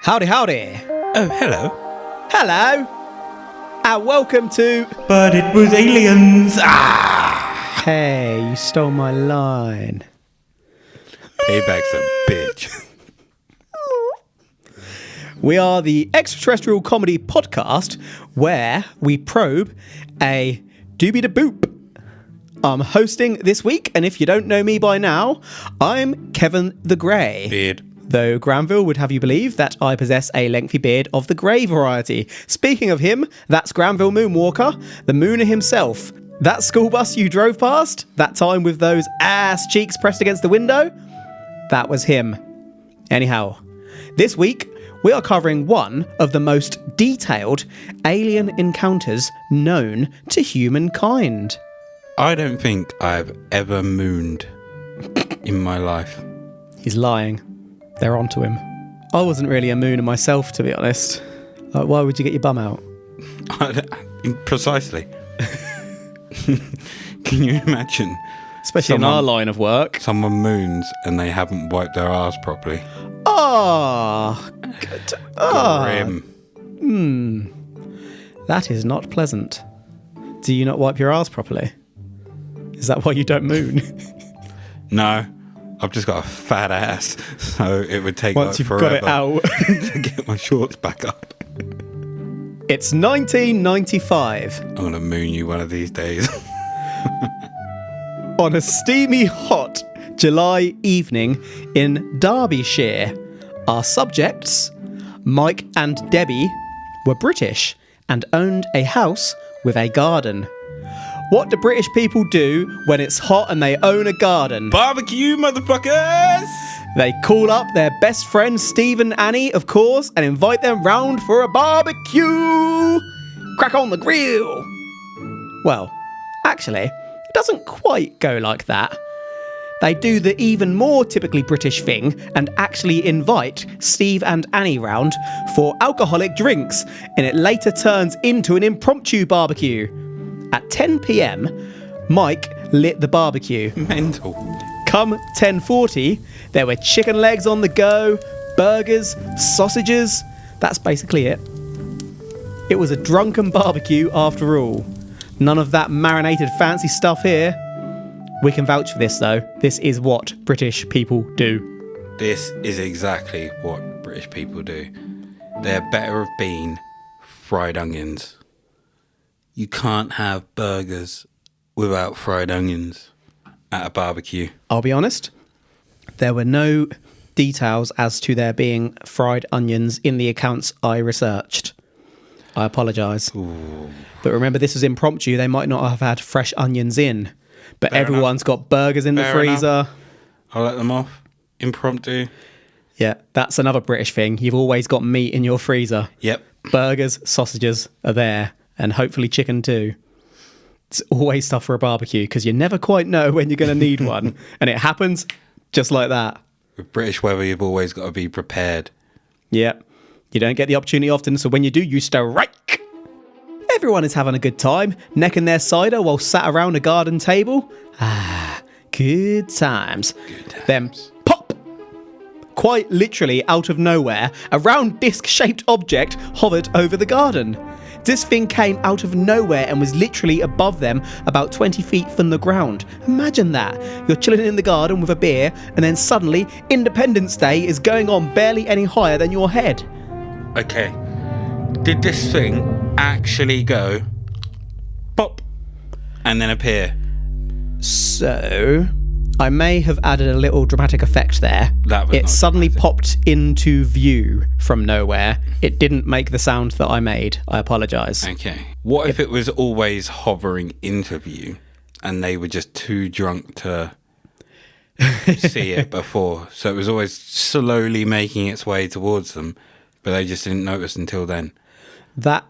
Howdy, howdy. Oh, hello. Hello. And welcome to... But it was aliens. Ah! Hey, you stole my line. Payback's a bitch. We are the extraterrestrial comedy podcast where we probe a doobie-da-boop. I'm hosting this week, and if you don't know me by now, I'm Kevin the Grey. Beard. Though Granville would have you believe that I possess a lengthy beard of the grey variety. Speaking of him, that's Granville Moonwalker, the Mooner himself. That school bus you drove past, that time with those ass cheeks pressed against the window, that was him. Anyhow, this week we are covering one of the most detailed alien encounters known to humankind. I don't think I've ever mooned in my life. He's lying. They're onto him. I wasn't really a mooner myself, to be honest. Why would you get your bum out? Precisely. Can you imagine? Especially in our line of work. Someone moons and they haven't wiped their arse properly. Ah, good. Grim. That is not pleasant. Do you not wipe your arse properly? Is that why you don't moon? No, I've just got a fat ass, so it would take Once like you've forever got it out. to get my shorts back up. It's 1995. I'm going to moon you one of these days. On a steamy, hot July evening in Derbyshire, our subjects, Mike and Debbie, were British and owned a house with a garden. What do British people do when it's hot and they own a garden? Barbecue, motherfuckers! They call up their best friends Steve and Annie, of course, and invite them round for a barbecue. Crack on the grill. Well, actually, it doesn't quite go like that. They do the even more typically British thing and actually invite Steve and Annie round for alcoholic drinks, and it later turns into an impromptu barbecue. At 10 p.m, Mike lit the barbecue. Mental. Come 10:40, there were chicken legs on the go, burgers, sausages. That's basically it. It was a drunken barbecue after all. None of that marinated fancy stuff here. We can vouch for this though. This is what British people do. This is exactly what British people do. They're better off being fried onions. You can't have burgers without fried onions at a barbecue. I'll be honest, there were no details as to there being fried onions in the accounts I researched. I apologise. But remember, this was impromptu. They might not have had fresh onions in. But Fair everyone's enough. got burgers in the Fair freezer. enough. I'll let them off. Impromptu. Yeah, that's another British thing. You've always got meat in your freezer. Yep. Burgers, sausages are there. And hopefully chicken too. It's always stuff for a barbecue because you never quite know when you're going to need one. And it happens just like that. With British weather, you've always got to be prepared. Yeah. You don't get the opportunity often, so when you do, you strike. Everyone is having a good time, necking their cider while sat around a garden table. Ah, good times. Then pop! Quite literally out of nowhere, a round disc-shaped object hovered over the garden. This thing came out of nowhere and was literally above them, about 20 feet from the ground. Imagine that. You're chilling in the garden with a beer, and then suddenly Independence Day is going on barely any higher than your head. Okay. Did this thing actually go pop and then appear? So, I may have added a little dramatic effect there. That was it not suddenly dramatic. popped into view from nowhere. It didn't make the sound that I made. I apologise. Okay. What if it was always hovering into view and they were just too drunk to see it before? So it was always slowly making its way towards them, but they just didn't notice until then.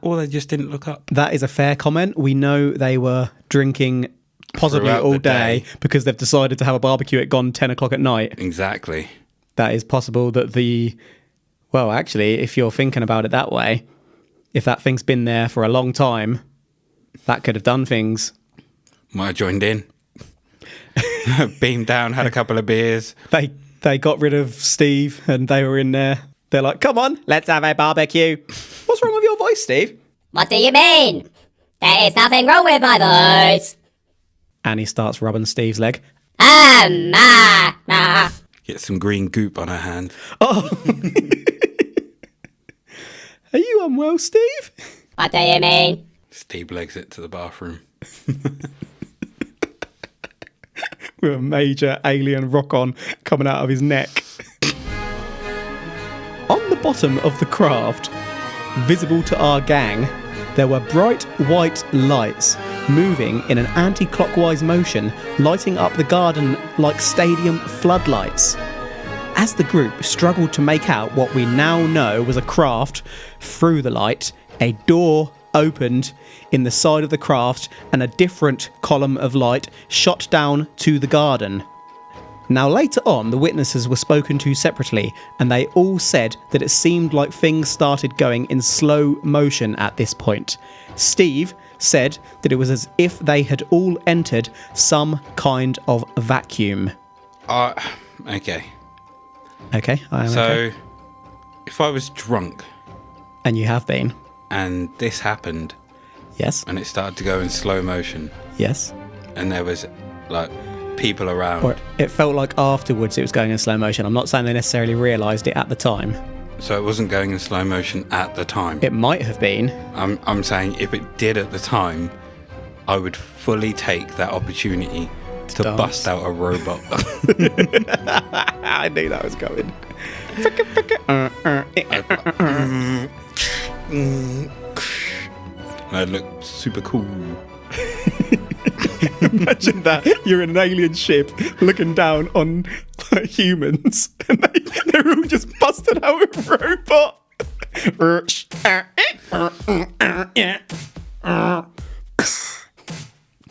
Or they just didn't look up. That is a fair comment. We know they were drinking possibly Throughout all the day day. because they've decided to have a barbecue at gone 10 o'clock at night. Exactly. That is possible that well, actually, if you're thinking about it that way, if that thing's been there for a long time, that could have done things. Might have joined in. Beamed down, had a couple of beers. They got rid of Steve and they were in there. They're like, come on, let's have a barbecue. What's wrong with your voice, Steve? What do you mean? There is nothing wrong with my voice. Annie starts rubbing Steve's leg. Ma. Get some green goop on her hand. Oh. Are you unwell, Steve? What do you mean? Steve legs it to the bathroom. With a major alien rock-on coming out of his neck. On the bottom of the craft, visible to our gang, there were bright white lights moving in an anti-clockwise motion, lighting up the garden like stadium floodlights. As the group struggled to make out what we now know was a craft through the light, a door opened in the side of the craft and a different column of light shot down to the garden. Now later on, the witnesses were spoken to separately, and they all said that it seemed like things started going in slow motion at this point. Steve said that it was as if they had all entered some kind of vacuum. Okay. Okay, I am So, okay. if I was drunk And you have been. and this happened Yes, and it started to go in slow motion yes. and there was, like, people around. Or it felt like afterwards it was going in slow motion. I'm not saying they necessarily realised it at the time. So it wasn't going in slow motion at the time. It might have been. I'm saying if it did at the time, I would fully take that opportunity to dance. bust out a robot. I knew that was coming. I'd look super cool. Imagine that you're in an alien ship looking down on like, humans, and they're all just busted out with robot.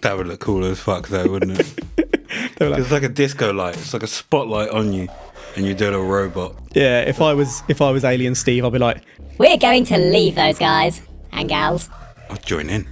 That would look cool as fuck though, wouldn't it? They were like, It's like a disco light. It's like a spotlight on you and you're doing a robot. yeah, if I was Alien Steve, I'd be like, We're going to leave those guys and gals. I'll join in.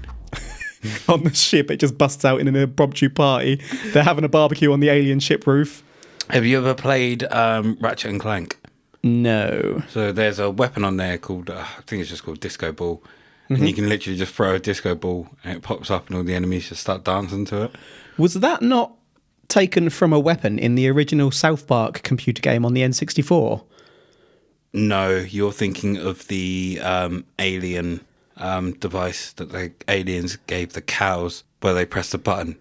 on the ship, it just busts out in an impromptu party. They're having a barbecue on the alien ship roof. Have you ever played Ratchet and Clank? No. So there's a weapon on there called, I think it's just called Disco Ball. And you can literally just throw a disco ball and it pops up and all the enemies just start dancing to it. Was that not taken from a weapon in the original South Park computer game on the N64? No, you're thinking of the alien device that the aliens gave the cows where they press the button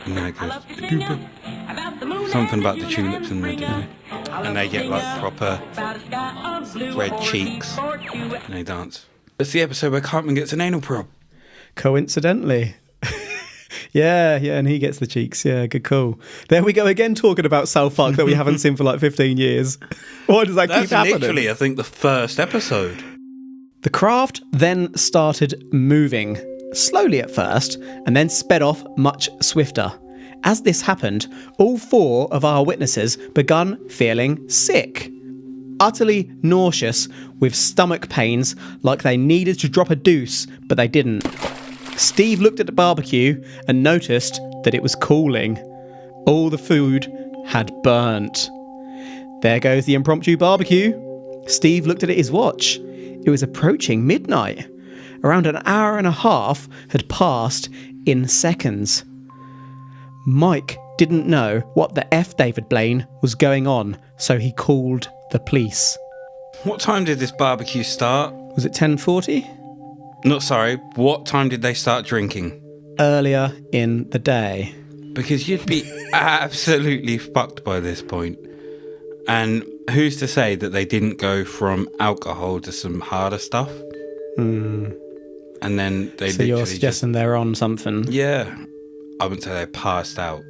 and then it goes something about the tulips and and they get like proper red cheeks and they dance. It's the episode where Cartman gets an anal probe. Coincidentally. Yeah, and he gets the cheeks. Yeah, good call. There we go again, talking about South Park that we haven't seen for like 15 years. Why does that keep That's happening? literally, I think, the first episode. The craft then started moving, slowly at first, and then sped off much swifter. As this happened, all four of our witnesses begun feeling sick. Utterly nauseous, with stomach pains, like they needed to drop a deuce, but they didn't. Steve looked at the barbecue and noticed that it was cooling. All the food had burnt. There goes the impromptu barbecue. Steve looked at his watch. It was approaching midnight. Around an hour and a half had passed in seconds. Mike didn't know what the F David Blaine was going on, so he called the police. What time did this barbecue start? Was it 10:40? Not sorry, what time did they start drinking? Earlier in the day. Because you'd be absolutely fucked by this point. And who's to say that they didn't go from alcohol to some harder stuff? And then they So literally you're suggesting they're on something? Yeah. I wouldn't say they passed out,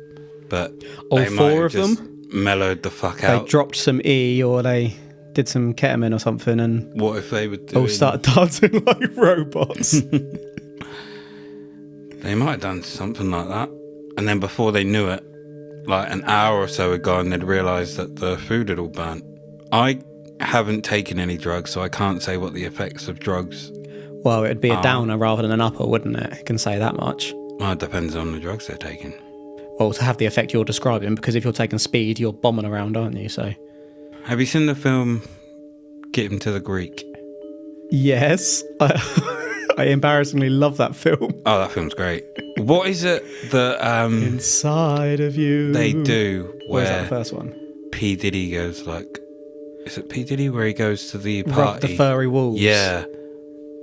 but All they might four have of them? just mellowed the fuck They out. dropped some E or they did some ketamine or something and What if they were doing... all started dancing like robots. They might have done something like that. And then before they knew it, like an hour or so had gone, they'd realised that the food had all burnt. I haven't taken any drugs, so I can't say what the effects of drugs... Well, it'd be a downer rather than an upper, wouldn't it? I can say that much. Well, it depends on the drugs they're taking. Well, to have the effect you're describing, because if you're taking speed, you're bombing around, aren't you? So Have you seen the film Get him to the Greek. Yes. I embarrassingly love that film. Oh, that film's great. What is it that Inside of you. they do Where's that where the first one? P. Diddy goes like... Is it P. Diddy where he goes to the Rub party? the furry wolves. Yeah.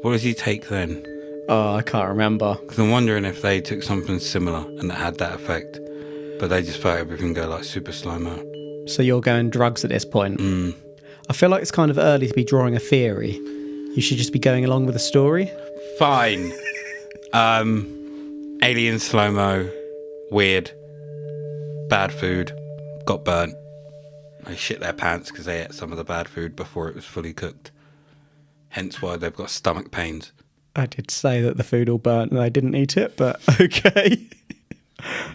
What does he take then? Oh, I can't remember. Because I'm wondering if they took something similar and it had that effect. But they just felt everything go like super slow-mo. So you're going drugs at this point? I feel like it's kind of early to be drawing a theory. You should just be going along with the story. Fine. Alien slow-mo. Weird. Bad food. Got burnt. They shit their pants because they ate some of the bad food before it was fully cooked. Hence why they've got stomach pains. I did say that the food all burnt and I didn't eat it, but okay.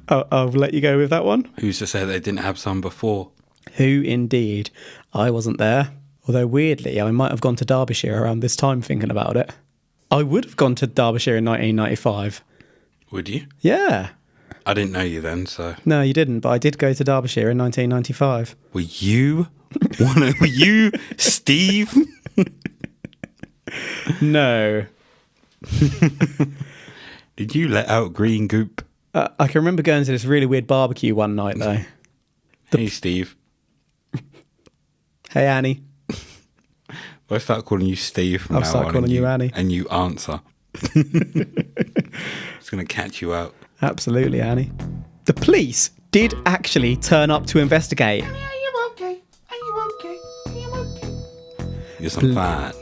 I'll let you go with that one. Who's to say they didn't have some before? Who indeed? I wasn't there. Although weirdly, I might have gone to Derbyshire around this time thinking about it. I would have gone to Derbyshire in 1995. Would you? Yeah. I didn't know you then, so... No, you didn't, but I did go to Derbyshire in 1995. Were you Steve? No. Did you let out green goop? I can remember going to this really weird barbecue one night, though. Hey, Steve. Hey, Annie. I'll start calling you Steve from I'll now start on, calling you Annie. And you answer. It's going to catch you out. Absolutely, Annie. The police did actually turn up to investigate. Are you okay? Are you okay? Are you okay? You're some fine.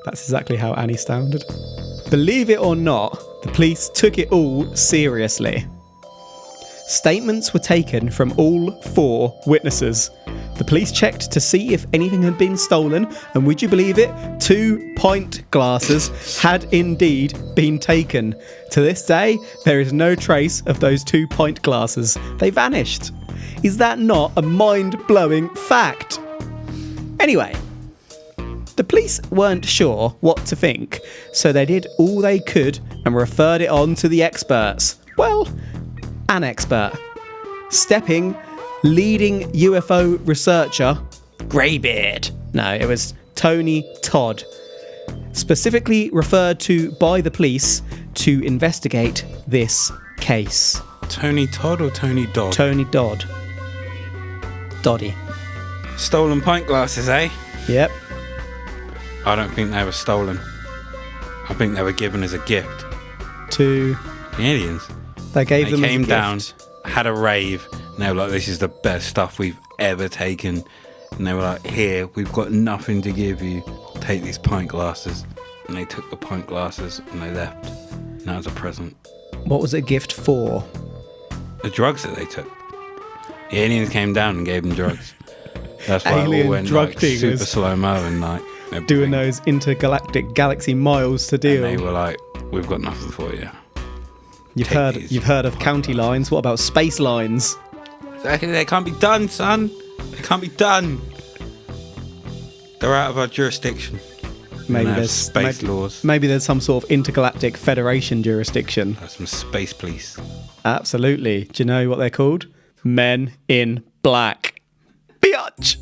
That's exactly how Annie sounded. Believe it or not, the police took it all seriously. Statements were taken from all 4 witnesses. The police checked to see if anything had been stolen, and would you believe it? 2 pint glasses had indeed been taken. To this day, there is no trace of those 2 pint glasses. They vanished. Is that not a mind-blowing fact? Anyway, the police weren't sure what to think, so they did all they could and referred it on to the experts. Well, an expert. Stepping leading UFO researcher, Greybeard. No, it was Tony Todd. Specifically referred to by the police to investigate this case. Tony Todd or Tony Dodd? Tony Dodd. Doddy. Stolen pint glasses, eh? Yep. I don't think they were stolen. I think they were given as a gift. To... The aliens. They gave them came as a down, gift. had a rave, and they were like, this is the best stuff we've ever taken. And they were like, here, we've got nothing to give you. Take these pint glasses. And they took the pint glasses and they left. And that was a present. What was it a gift for? The drugs that they took. The aliens came down and gave them drugs. That's why it Alien all went drug like dealers. super slow-mo and like everything. Doing those intergalactic galaxy miles to deal. And they were like, we've got nothing for you. You've Take these heard of county lines. What about space lines? They can't be done, son. They can't be done. They're out of our jurisdiction. Maybe have there's space laws. Maybe there's some sort of intergalactic federation jurisdiction. There's some space police. Absolutely. Do you know what they're called? Men in Black. Biatch.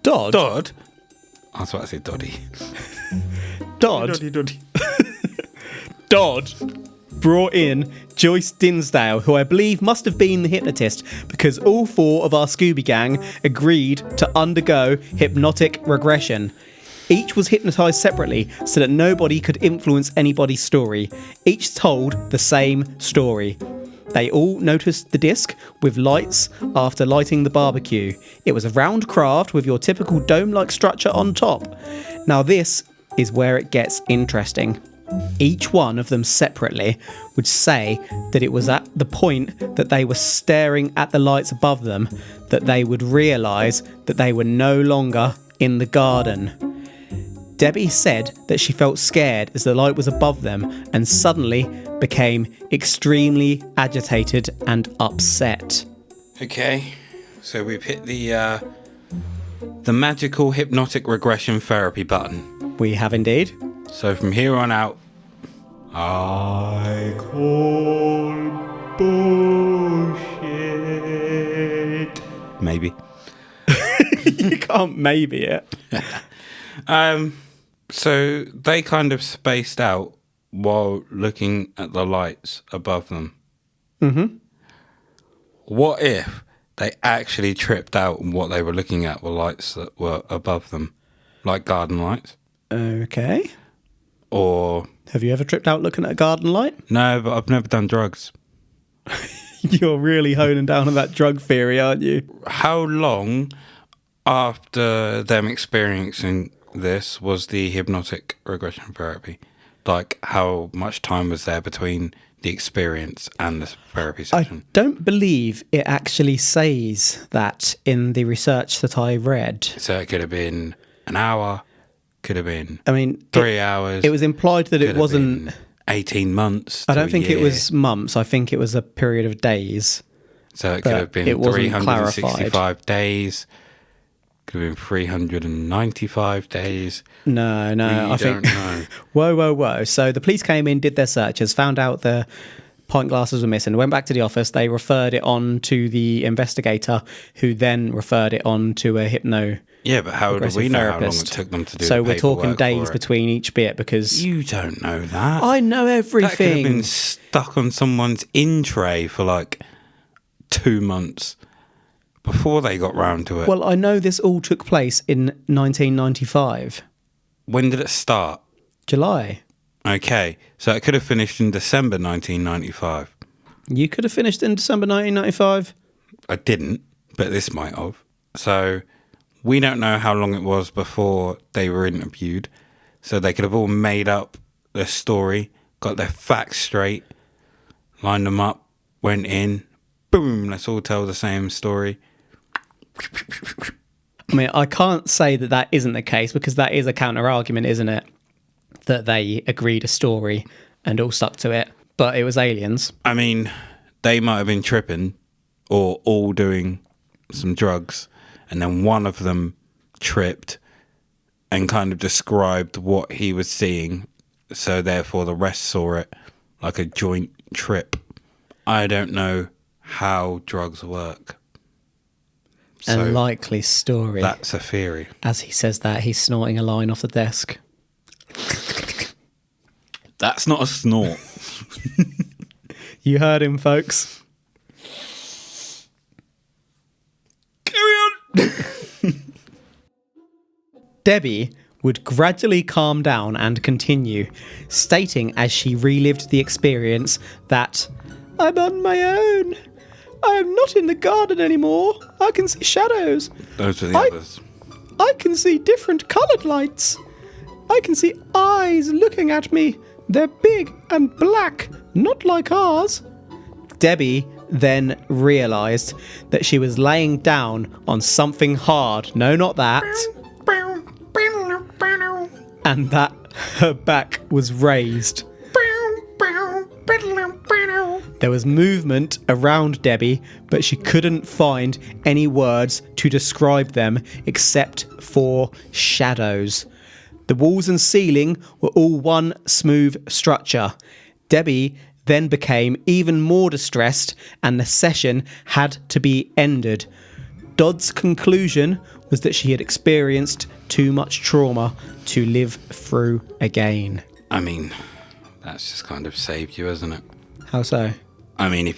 Dodd. Dodd? I was about to say Doddy. Dodd. Doddy. Dodd brought in Joyce Dinsdale, who I believe must have been the hypnotist, because all 4 of our Scooby Gang agreed to undergo hypnotic regression. Each was hypnotised separately so that nobody could influence anybody's story. Each told the same story. They all noticed the disc with lights after lighting the barbecue. It was a round craft with your typical dome-like structure on top. Now this is where it gets interesting. Each one of them separately would say that it was at the point that they were staring at the lights above them that they would realise that they were no longer in the garden. Debbie said that she felt scared as the light was above them and suddenly became extremely agitated and upset. Okay, so we've hit the magical hypnotic regression therapy button. We have indeed. So from here on out, I call bullshit. Maybe. can't maybe it. So they kind of spaced out while looking at the lights above them. Mm-hmm. What if they actually tripped out and what they were looking at were lights that were above them, like garden lights? Okay. Or... Have you ever tripped out looking at a garden light? No, but I've never done drugs. You're really honing down on that drug theory, aren't you? How long after them experiencing this was the hypnotic regression therapy? Like, how much time was there between the experience and the therapy session? I don't believe it actually says that in the research that I read. So it could have been an hour, could have been 3 hours. It was implied that could it have wasn't... been 18 months. I don't think it year. was months. I think it was a period of days. So it could have been it wasn't 365 clarified. days. Could have been 395 days. No, I think... don't know. Whoa. So the police came in, did their searches, found out the pint glasses were missing, went back to the office. They referred it on to the investigator, who then referred it on to a hypno... Yeah, but how do progressive we know how long therapist. it took them to do So the we're talking paperwork days for it? between each bit because... You don't know that. I know That could have everything. been stuck on someone's in tray for like 2 months before they got round to it. Well, I know this all took place in 1995. When did it start? July. Okay, so it could have finished in December 1995. You could have finished in December 1995. I didn't, but this might have. So we don't know how long it was before they were interviewed. So they could have all made up their story, got their facts straight, lined them up, went in, boom, let's all tell the same story. I mean, I can't say that that isn't the case because that is a counter argument, isn't it? That they agreed a story and all stuck to it. But it was aliens. I mean, they might have been tripping or all doing some drugs, and then one of them tripped and kind of described what he was seeing, so therefore the rest saw it like a joint trip. I don't know how drugs work. A So likely story. that's a theory. As he says that, he's snorting a line off the desk. That's not a snort. You heard him, folks. Carry on. Debbie would gradually calm down and continue, stating as she relived the experience that, "I'm on my own. I am not in the garden anymore. I can see shadows. Those are the others. I can see different coloured lights. I can see eyes looking at me. They're big and black, not like ours." Debbie then realised that she was laying down on something hard. No, not that. And that her back was raised. There was movement around Debbie, but she couldn't find any words to describe them except for shadows. The walls and ceiling were all one smooth structure. Debbie then became even more distressed and the session had to be ended. Dodd's conclusion was that she had experienced too much trauma to live through again. I mean, that's just kind of saved you, isn't it? How so? I mean, it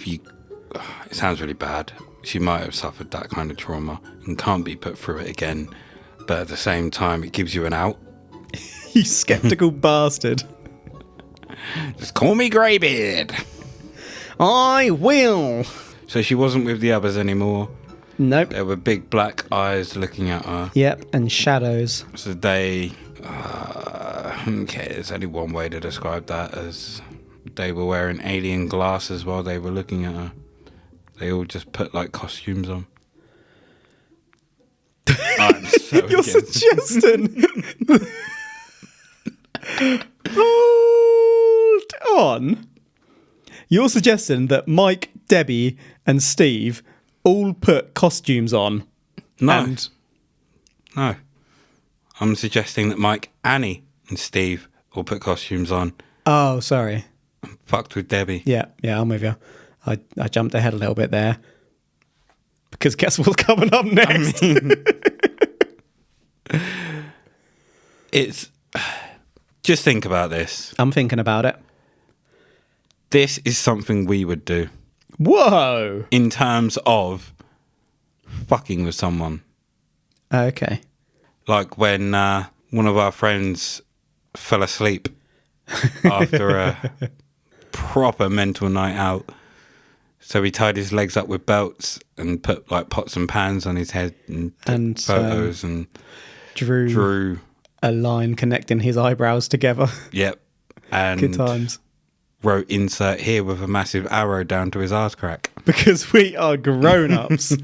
sounds really bad. She might have suffered that kind of trauma and can't be put through it again. But at the same time, it gives you an out. You sceptical bastard. Just call me Greybeard. I will. So she wasn't with the others anymore. Nope. There were big black eyes looking at her. Yep, and shadows. So they... okay, there's only one way to describe that, as they were wearing alien glasses while they were looking at her. They all just put, like, costumes on. I'm so You're against it. suggesting... Hold on. You're suggesting that Mike, Debbie, and Steve all put costumes on. No. And No. I'm suggesting that Mike, Annie, and Steve all put costumes on. oh, sorry. Fucked with Debbie. Yeah, I'm with you. I jumped ahead a little bit there. Because guess what's coming up next? It's just think about this. I'm thinking about it. This is something we would do Whoa. in terms of fucking with someone. Okay. Like when one of our friends fell asleep after a proper mental night out. So he tied his legs up with belts and put like pots and pans on his head and took photos and drew a line connecting his eyebrows together. Yep. And Good times. Wrote insert here with a massive arrow down to his arse crack. Because we are grown-ups.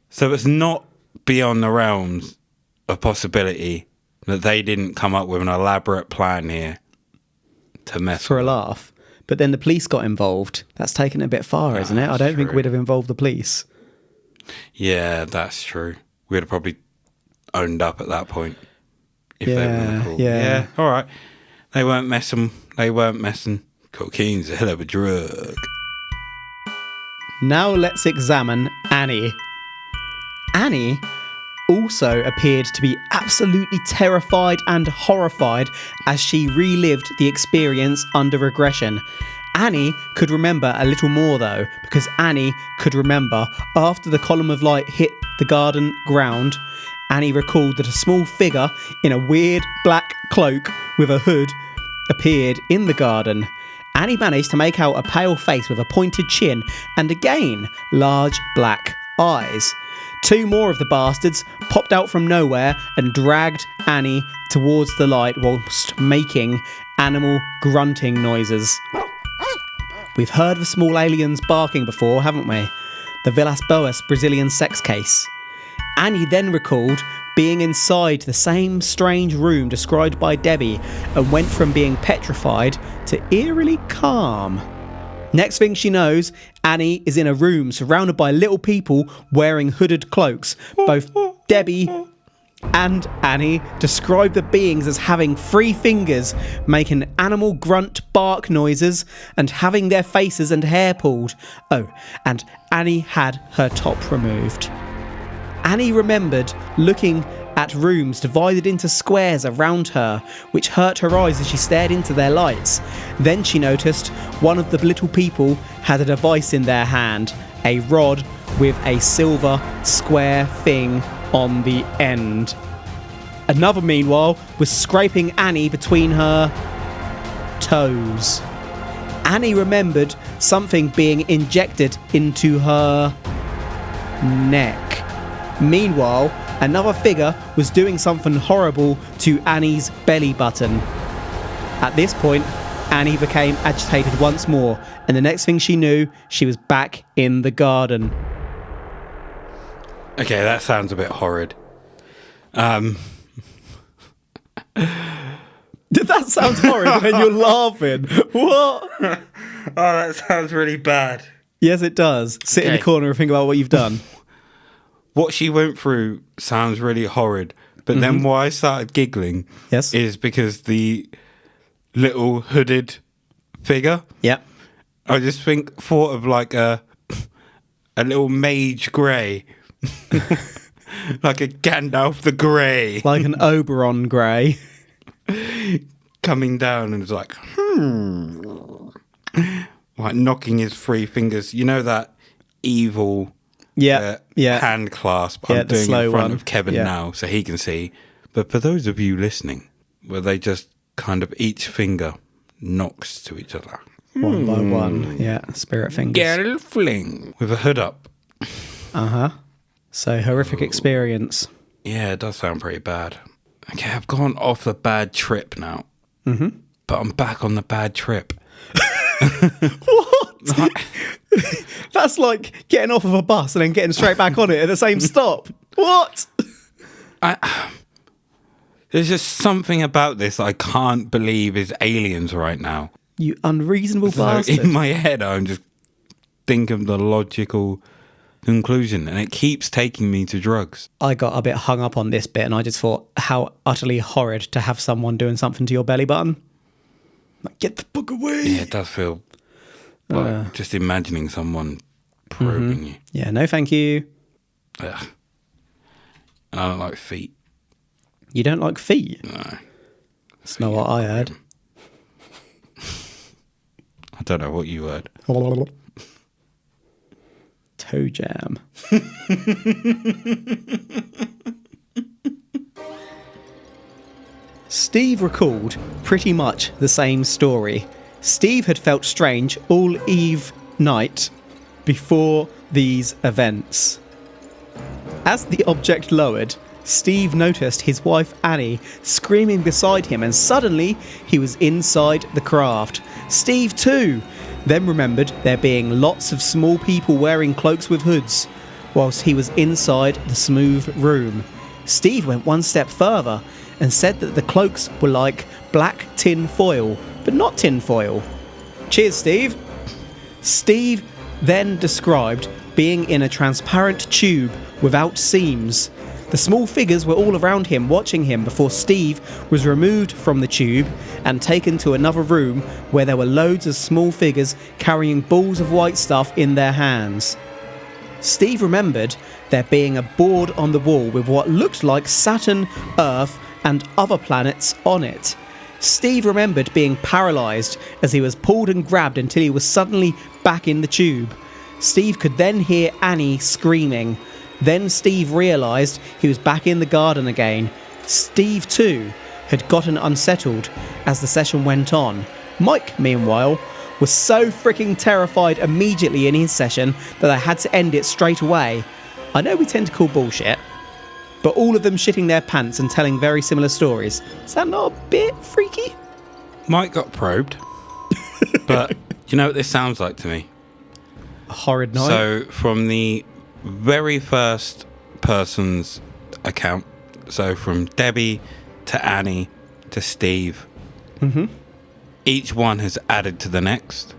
So it's not beyond the realms of possibility that they didn't come up with an elaborate plan here to mess For a with. laugh. But then the police got involved. That's taken it a bit far, isn't it? I don't think true. we'd have involved the police. Yeah, that's true. We'd have probably owned up at that point. If they Yeah, were cool. yeah. All right. They weren't messing. Cocaine's a hell of a drug. Now let's examine Annie. Annie also appeared to be absolutely terrified and horrified as she relived the experience under regression. Annie could remember a little more though, because Annie could remember after the column of light hit the garden ground, Annie recalled that a small figure in a weird black cloak with a hood appeared in the garden. Annie managed to make out a pale face with a pointed chin and again large black eyes. Two more of the bastards popped out from nowhere and dragged Annie towards the light whilst making animal grunting noises. We've heard of small aliens barking before, haven't we? The Villas Boas Brazilian sex case. Annie then recalled being inside the same strange room described by Debbie and went from being petrified to eerily calm. Next thing she knows, Annie is in a room surrounded by little people wearing hooded cloaks. Both Debbie and Annie describe the beings as having 3 fingers, making animal grunt bark noises and having their faces and hair pulled. Oh, and Annie had her top removed. Annie remembered looking at rooms divided into squares around her, which hurt her eyes as she stared into their lights. Then she noticed one of the little people had a device in their hand, a rod with a silver square thing on the end. Another, meanwhile, was scraping Annie between her toes. Annie remembered something being injected into her neck. Meanwhile, another figure was doing something horrible to Annie's belly button. At this point, Annie became agitated once more, and the next thing she knew, she was back in the garden. Okay, that sounds a bit horrid. That sounds horrid, and then you're laughing. What? Oh, that sounds really bad. Yes, it does. Sit in the Okay. corner and think about what you've done. What she went through sounds really horrid, but then why I started giggling Yes. is because the little hooded figure, Yep. I just thought of like a little mage grey, like a Gandalf the Grey Like an Oberon Grey. coming down and it's like, like knocking his 3 fingers. You know that evil Yeah. Yeah. hand clasp Yeah, I'm the doing slow in front one. of Kevin Yeah. now so he can see. But for those of you listening, where they just kind of each finger knocks to each other. One by one. Yeah. Spirit fingers. Girl fling with a hood up. Uh-huh. So, horrific experience. Yeah, it does sound pretty bad. Okay, I've gone off the bad trip now. Mm-hmm. But I'm back on the bad trip. What? That's like getting off of a bus and then getting straight back on it at the same stop. What? There's just something about this I can't believe is aliens right now. You unreasonable So bastard. in my head, I'm just thinking of the logical conclusion, and it keeps taking me to drugs. I got a bit hung up on this bit and I just thought how utterly horrid to have someone doing something to your belly button. Like, get the fuck away. Yeah, it does feel like just imagining someone probing you. Yeah, no thank you. Ugh. And I don't like feet. You don't like feet? No. That's not what I heard. I don't know what you heard. Toe jam. Steve recalled pretty much the same story. Steve had felt strange all Eve night before these events. As the object lowered, Steve noticed his wife Annie screaming beside him, and suddenly he was inside the craft. Steve too then remembered there being lots of small people wearing cloaks with hoods whilst he was inside the smooth room. Steve went one step further and said that the cloaks were like black tin foil, but not tin foil. Cheers, Steve. Steve then described being in a transparent tube without seams. The small figures were all around him, watching him, before Steve was removed from the tube and taken to another room where there were loads of small figures carrying balls of white stuff in their hands. Steve remembered there being a board on the wall with what looked like Saturn, Earth, and other planets on it. Steve remembered being paralysed as he was pulled and grabbed until he was suddenly back in the tube. Steve could then hear Annie screaming. Then Steve realised he was back in the garden again. Steve too had gotten unsettled as the session went on. Mike, meanwhile, was so freaking terrified immediately in his session that I had to end it straight away. I know we tend to call bullshit, but all of them shitting their pants and telling very similar stories. Is that not a bit freaky? Mike got probed, but you know what this sounds like to me? A horrid night. So from the very first person's account, so from Debbie to Annie to Steve, each one has added to the next.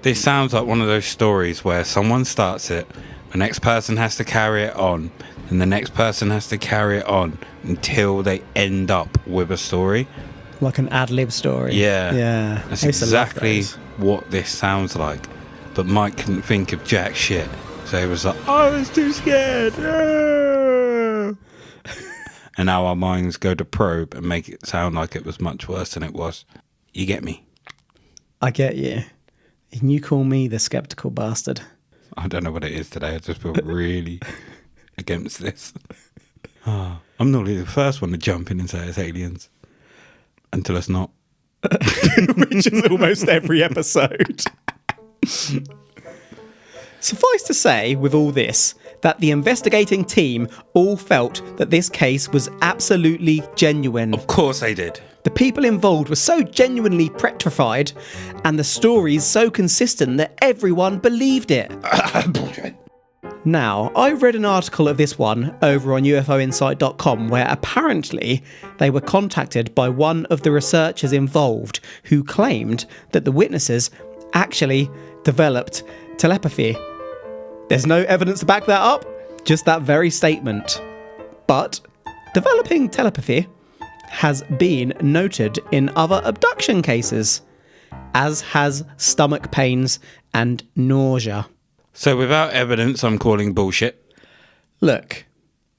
This sounds like one of those stories where someone starts it, the next person has to carry it on, and the next person has to carry it on until they end up with a story. Like an ad-lib story. Yeah. I That's used to love exactly those. what this sounds like. But Mike couldn't think of jack shit. So he was like, I was too scared. And now our minds go to probe and make it sound like it was much worse than it was. You get me? I get you. And you call me the sceptical bastard. I don't know what it is today. I just feel really against this. Oh, I'm normally the first one to jump in and say it's aliens. Until it's not. Which is almost every episode. Suffice to say, with all this, that the investigating team all felt that this case was absolutely genuine. Of course they did. The people involved were so genuinely petrified, and the stories so consistent that everyone believed it. Bullshit. Now, I read an article of this one over on UFOinsight.com where apparently they were contacted by one of the researchers involved who claimed that the witnesses actually developed telepathy. There's no evidence to back that up, just that very statement. But developing telepathy has been noted in other abduction cases, as has stomach pains and nausea. So without evidence, I'm calling bullshit. Look,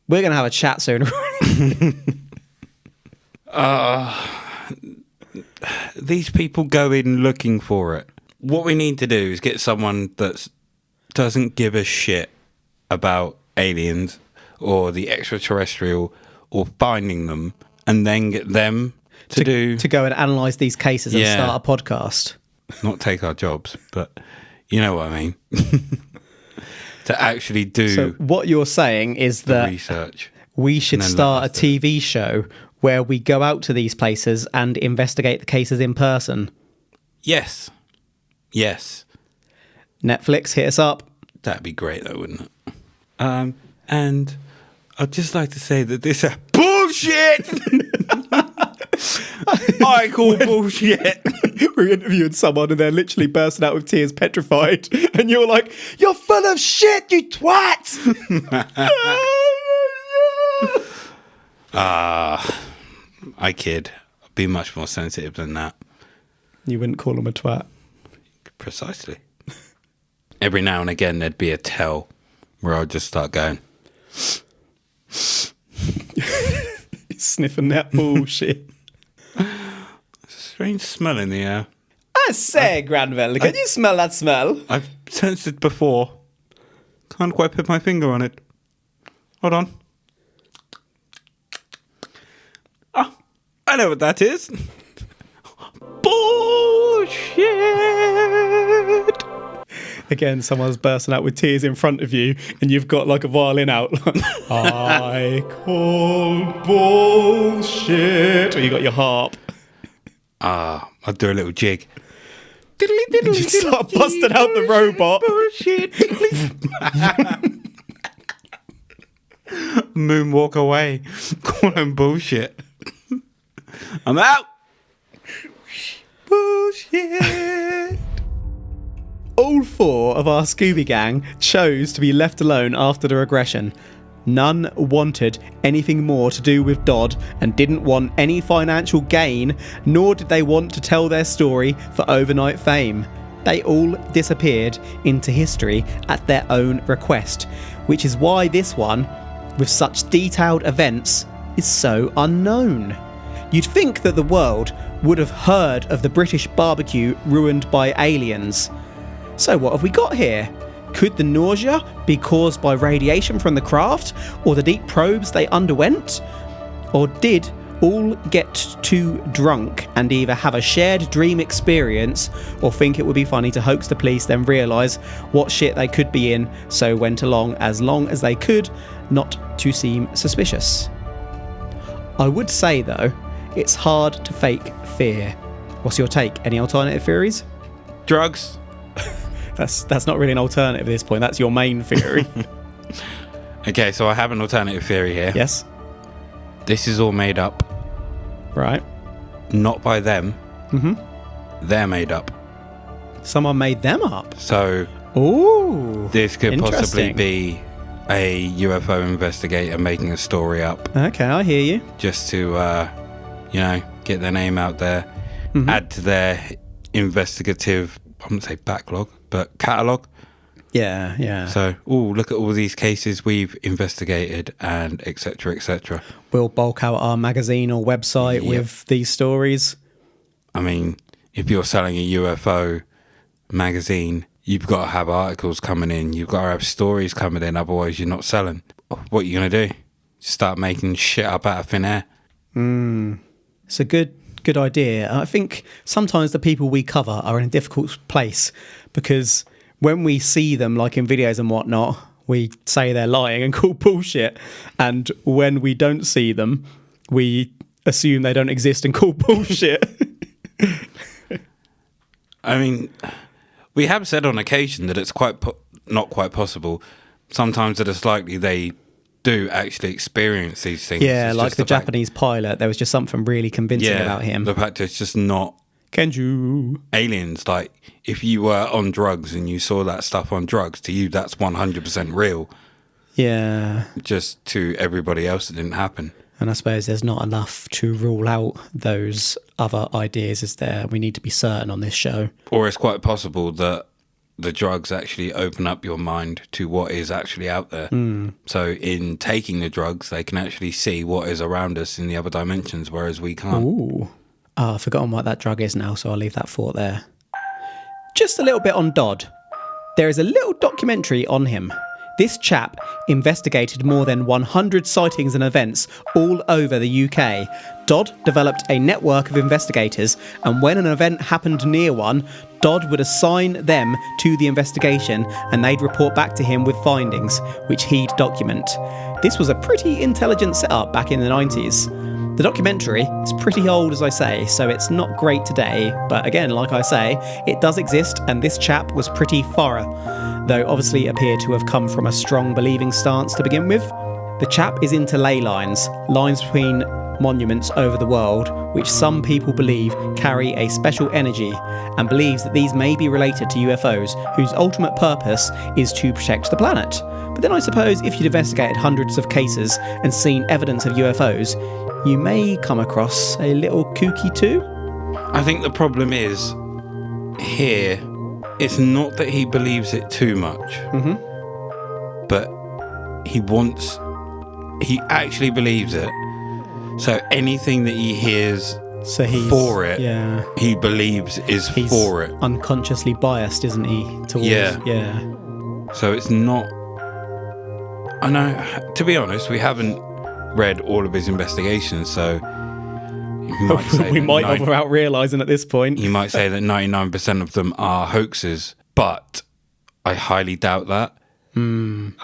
we're going to have a chat soon. These people go in looking for it. What we need to do is get someone that doesn't give a shit about aliens or the extraterrestrial or finding them, and then get them to go and analyse these cases and Yeah. start a podcast. not take our jobs, but you know what I mean. To actually do So what you're saying is the that research. we should and then start a let us do it. TV show where we go out to these places and investigate the cases in person. Yes. Yes. Netflix, hit us up. That'd be great though, wouldn't it? And I'd just like to say that this is bullshit! I call bullshit. We're interviewing someone and they're literally bursting out with tears, petrified. And you're like, you're full of shit, you twat! I kid. I'd be much more sensitive than that. You wouldn't call him a twat. Precisely. Every now and again, there'd be a tell where I'd just start going. Sniffing that bullshit. Strange smell in the air. I say, Granville, can you smell that smell? I've sensed it before. Can't quite put my finger on it. Hold on. Oh, I know what that is. Bullshit! Again, someone's bursting out with tears in front of you, and you've got like a violin out. I call bullshit. Or you got your harp. I'll do a little jig. You start busting out the robot. Bullshit. Moonwalk away. Call him bullshit. I'm out. Bullshit. All 4 of our Scooby Gang chose to be left alone after the regression. None wanted anything more to do with Dodd and didn't want any financial gain, nor did they want to tell their story for overnight fame. They all disappeared into history at their own request, which is why this one, with such detailed events, is so unknown. You'd think that the world would have heard of the British barbecue ruined by aliens. So what have we got here? Could the nausea be caused by radiation from the craft, or the deep probes they underwent? Or did all get too drunk and either have a shared dream experience or think it would be funny to hoax the police, then realise what shit they could be in, so went along as long as they could, not to seem suspicious? I would say, though, it's hard to fake fear. What's your take? Any alternative theories? Drugs. That's not really an alternative at this point. That's your main theory. Okay, so I have an alternative theory here. Yes. This is all made up. Right. Not by them. Mm-hmm. They're made up. Someone made them up. So Ooh. this could possibly interesting. be a UFO investigator making a story up Okay, I hear you. just to, get their name out there, Mm-hmm. add to their investigative, I wouldn't say backlog, but catalogue. Yeah. So, look at all these cases we've investigated and et cetera, et cetera. We'll bulk out our magazine or website Yep. with these stories. I mean, if you're selling a UFO magazine, you've got to have articles coming in. You've got to have stories coming in. Otherwise, you're not selling. What are you going to do? Start making shit up out of thin air? It's a good idea. I think sometimes the people we cover are in a difficult place because when we see them, like in videos and whatnot, we say they're lying and call bullshit. And when we don't see them, we assume they don't exist and call bullshit. I mean, we have said on occasion that it's not quite possible. Sometimes that it's likely they do actually experience these things. Yeah, It's like just the fact- Japanese pilot, there was just something really convincing about him. The fact it's just not Kenju. aliens. Like, if you were on drugs and you saw that stuff on drugs, to you, that's 100% real. Yeah. Just to everybody else, it didn't happen. And I suppose there's not enough to rule out those other ideas, is there? We need to be certain on this show. Or it's quite possible that the drugs actually open up your mind to what is actually out there. So in taking the drugs, they can actually see what is around us in the other dimensions, whereas we can't. Ooh. Oh, I've forgotten what that drug is now, so I'll leave that thought there. Just a little bit on Dodd. There is a little documentary on him. This chap investigated more than 100 sightings and events all over the UK. Dodd developed a network of investigators, and when an event happened near one, Dodd would assign them to the investigation and they'd report back to him with findings, which he'd document. This was a pretty intelligent setup back in the 90s. The documentary is pretty old, as I say, so it's not great today, but again, like I say, it does exist, and this chap was pretty thorough, though obviously appeared to have come from a strong believing stance to begin with. The chap is into ley lines between monuments over the world, which some people believe carry a special energy, and believes that these may be related to UFOs, whose ultimate purpose is to protect the planet. But then I suppose if you'd investigated hundreds of cases and seen evidence of UFOs, you may come across a little kooky too. I think the problem is here, it's not that he believes it too much, but he actually believes it So anything that he hears So he's for it, Yeah. he believes is He's for it. unconsciously biased, isn't he? Towards, Yeah. Yeah. So it's not. I know. To be honest, we haven't read all of his investigations, so you might say We that might not without realising at this point. You might say that 99% of them are hoaxes, but I highly doubt that. From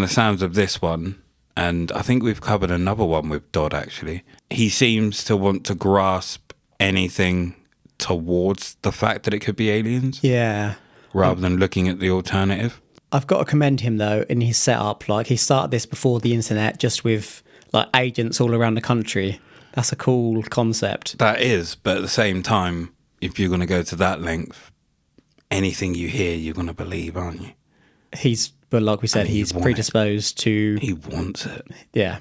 the sounds of this one, and I think we've covered another one with Dodd actually, he seems to want to grasp anything towards the fact that it could be aliens Yeah. rather than looking at the alternative. I've got to commend him though in his setup. Like he started this before the internet, just with like agents all around the country. That's a cool concept. That is, but at the same time, if you're going to go to that length, anything you hear, you're going to believe, aren't you? But like we said, And he's want predisposed to. He wants it. Yeah,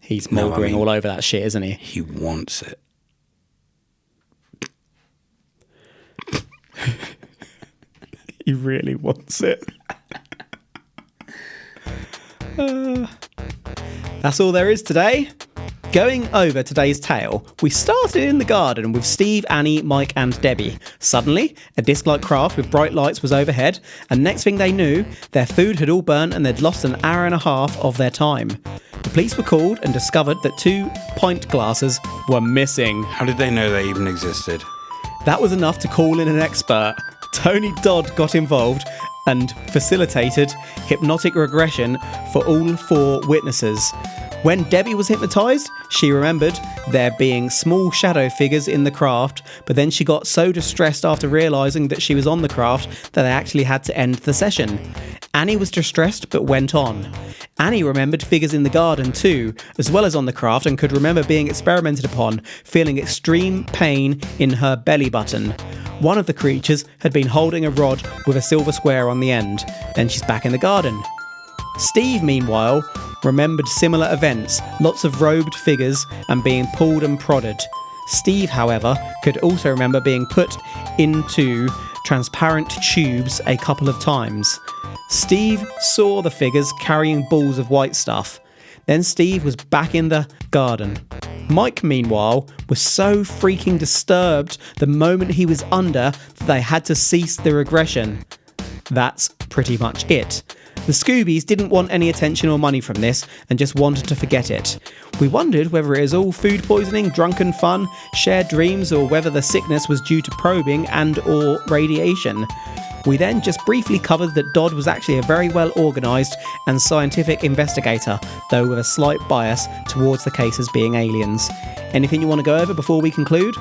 he's No, I mouldering mean- all over that shit, isn't he? He wants it. He really wants it. That's all there is today. Going over today's tale, we started in the garden with Steve, Annie, Mike and Debbie. Suddenly, a disc-like craft with bright lights was overhead, and next thing they knew, their food had all burnt and they'd lost an hour and a half of their time. The police were called and discovered that 2 pint glasses were missing. How did they know they even existed? That was enough to call in an expert. Tony Dodd got involved and facilitated hypnotic regression for all 4 witnesses. When Debbie was hypnotised, she remembered there being small shadow figures in the craft, but then she got so distressed after realising that she was on the craft that they actually had to end the session. Annie was distressed but went on. Annie remembered figures in the garden too, as well as on the craft, and could remember being experimented upon, feeling extreme pain in her belly button. One of the creatures had been holding a rod with a silver square on the end. Then she's back in the garden. Steve, meanwhile, remembered similar events, lots of robed figures and being pulled and prodded. Steve, however, could also remember being put into transparent tubes a couple of times. Steve saw the figures carrying balls of white stuff. Then Steve was back in the garden. Mike, meanwhile, was so freaking disturbed the moment he was under that they had to cease the regression. That's pretty much it. The Scoobies didn't want any attention or money from this and just wanted to forget it. We wondered whether it is all food poisoning, drunken fun, shared dreams, or whether the sickness was due to probing and or radiation. We then just briefly covered that Dodd was actually a very well organised and scientific investigator, though with a slight bias towards the case as being aliens. Anything you want to go over before we conclude?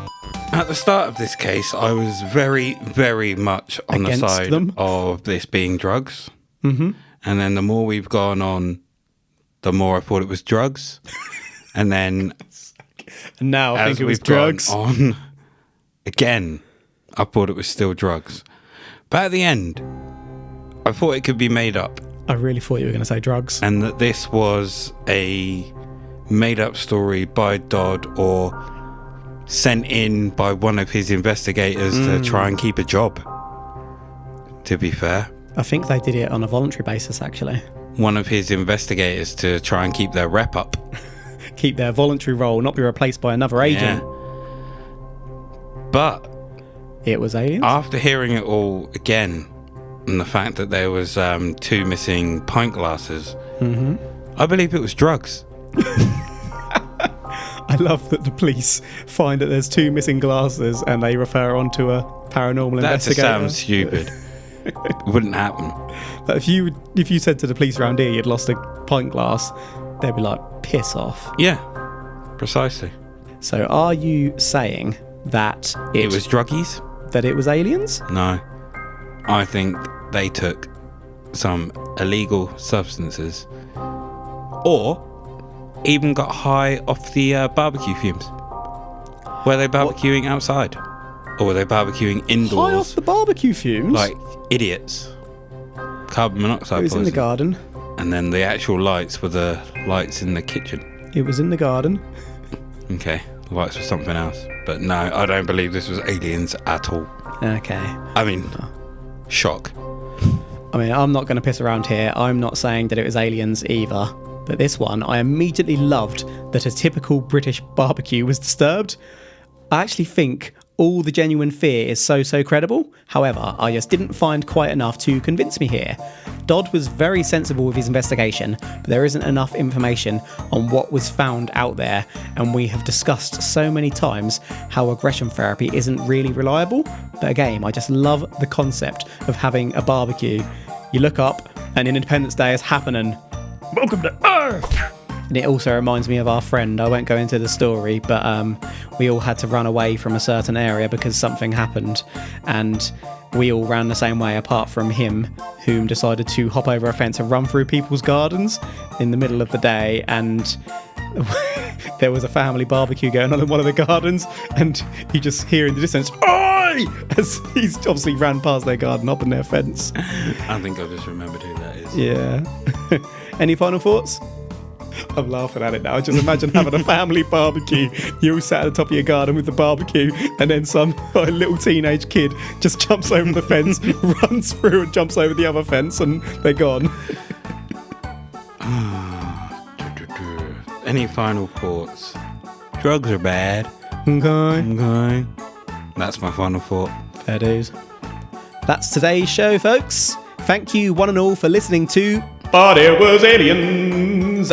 At the start of this case, I was very, very much on Against the side them? of this being drugs. Mm-hmm. And then the more we've gone on, the more I thought it was drugs. And then And now I as think it was we've gone drugs. on, again, I thought it was still drugs. But at the end, I thought it could be made up. I really thought you were going to say drugs. And that this was a made-up story by Dodd or sent in by one of his investigators to try and keep a job, to be fair. I think they did it on a voluntary basis, actually. One of his investigators to try and keep their rep up. Keep their voluntary role, not be replaced by another agent. But It was aliens. after hearing it all again, and the fact that there was 2 missing pint glasses, I believe it was drugs. I love that the police find that there's 2 missing glasses and they refer on to a paranormal That just investigator. sounds stupid. It wouldn't happen. But if you said to the police around here you'd lost a pint glass, they'd be like, piss off. Yeah, precisely. So are you saying that It was druggies? that it was aliens? No. I think they took some illegal substances or even got high off the barbecue fumes. Were they barbecuing outside? Or were they barbecuing indoors? High off the barbecue fumes? Like idiots. Carbon monoxide It was in the poisoning. garden. And then the actual lights were the lights in the kitchen. It was in the garden. Okay, the lights were something else. But no, I don't believe this was aliens at all. Okay. I mean, shock. I mean, I'm not going to piss around here. I'm not saying that it was aliens either, But this one, I immediately loved that a typical British barbecue was disturbed. I actually think all the genuine fear is so credible. However, I just didn't find quite enough to convince me here. Dodd was very sensible with his investigation, but there isn't enough information on what was found out there, and we have discussed so many times how aggression therapy isn't really reliable. But again, I just love the concept of having a barbecue. You look up and Independence Day is happening. Welcome to Earth! And it also reminds me of our friend. I won't go into the story, but we all had to run away from a certain area because something happened. And we all ran the same way apart from him, whom decided to hop over a fence and run through people's gardens in the middle of the day. And there was a family barbecue going on in one of the gardens, and you just hear in the distance, "Oi!" as he's obviously ran past their garden, up in their fence. I think I just remembered who that is. Yeah. Any final thoughts? I'm laughing at it now. Just imagine having a family barbecue. You all sat at the top of your garden with the barbecue, and then some little teenage kid just jumps over the fence, runs through and jumps over the other fence, and they're gone. Any final thoughts? Drugs are bad. Okay. That's my final thought. Fair dues. That's today's show, folks. Thank you one and all for listening to But It Was Aliens.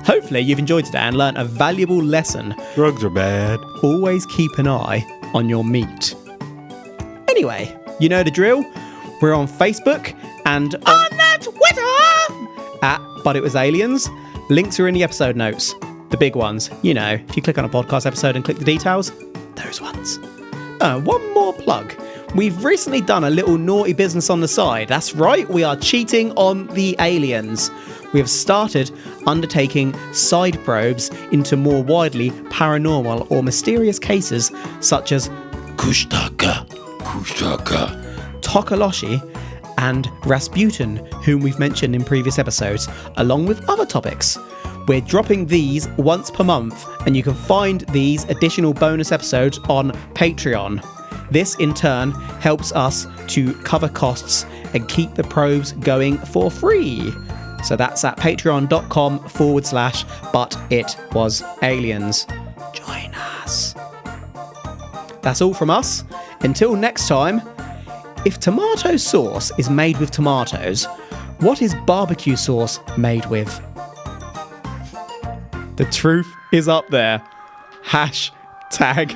Hopefully you've enjoyed today and learnt a valuable lesson. Drugs are bad. Always keep an eye on your meat. Anyway, you know the drill. We're on Facebook and on Twitter at But It Was Aliens. Links are in the episode notes. The big ones. You know, if you click on a podcast episode and click the details, those ones. One more plug. We've recently done a little naughty business on the side. That's right, we are cheating on the aliens. We have started undertaking side probes into more widely paranormal or mysterious cases such as Kushtaka, Tokoloshi, and Rasputin, whom we've mentioned in previous episodes, along with other topics. We're dropping these once per month, and you can find these additional bonus episodes on Patreon. This, in turn, helps us to cover costs and keep the probes going for free. So that's at patreon.com/butitwasaliens. Join us. That's all from us. Until next time, if tomato sauce is made with tomatoes, what is barbecue sauce made with? The truth is up there. Hashtag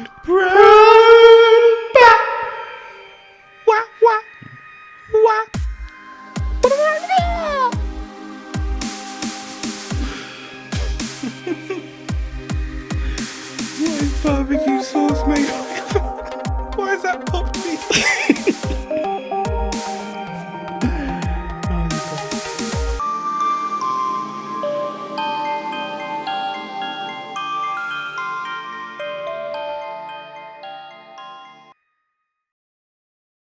What is barbecue sauce made? Why is that popped me?